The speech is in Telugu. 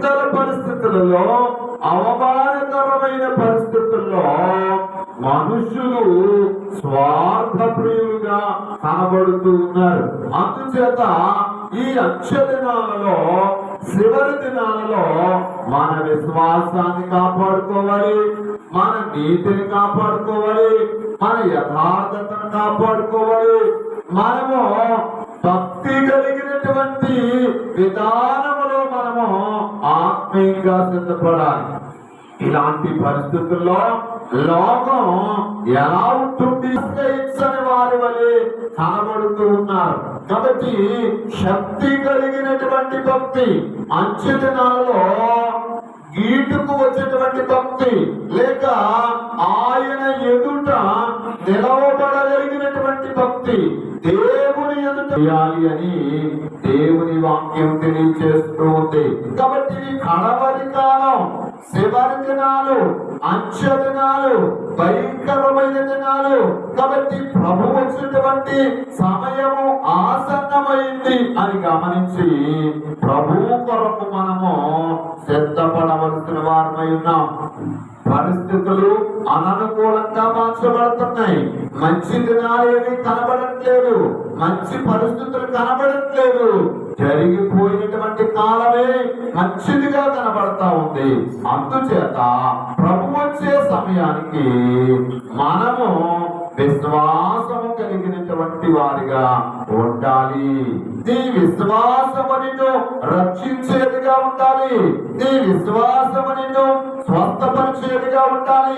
నిందల పరిస్థితులలో, అవమానకరమైన పరిస్థితుల్లో మనుషులు స్వార్థ ప్రియులుగా కనబడుతూ ఉన్నారు. అందుచేత ఈ అంత్య దినాలలో, చివరి దినాలలో మన విశ్వాసాన్ని కాపాడుకోవాలి, మన నీతిని కాపాడుకోవాలి, మన యథార్థతను కాపాడుకోవాలి. మనము భక్తి కలిగినటువంటి విధానములో మనము ఆత్మీయంగా సిద్ధపడాలి. ఇలాంటి పరిస్థితుల్లో లోకం ఎలా ఉంటుంది ఇచ్చని వారి వలె కనబడుతూ ఉన్నారు. కాబట్టి శక్తి కలిగినటువంటి భక్తి, అంత్య దినాలలో గీటుకు వచ్చేటువంటి భక్తి, లేక ఆయన ఎదుట నిలవబడగలిగినటువంటి భక్తి, దేవుని ఎదుట చేయాలి అని దేవుని వాక్యం తెలియజేస్తూ ఉంది. కాబట్టి కడవరి కాలం, చివరి దినాలు, అంత్య దినాలు, భయంకరమైన దినాలు. కాబట్టి ప్రభు వచ్చినటువంటి సమయము ఆసన్నమైంది అని గమనించి ప్రభువు కొరకు మనము సిద్ధపడవలసిన వారమై ఉన్నాం. పరిస్థితులు అననుకూలంగా మార్చబడుతున్నాయి. మంచి దినాలు ఏవి కనబడట్లేదు, మంచి పరిస్థితులు కనబడట్లేదు. జరిగిపోయినటువంటి కాలమే మంచిదిగా కనబడతా ఉంది. అందుచేత ప్రభు వచ్చే సమయానికి మనము విశ్వాసము కలిగినటువంటి వారిగా ఉండాలి. నీ విశ్వాసము నిన్ను రక్షించేదిగా ఉండాలి, నీ విశ్వాసము నిన్ను స్వస్థపరిచేదిగా ఉండాలి.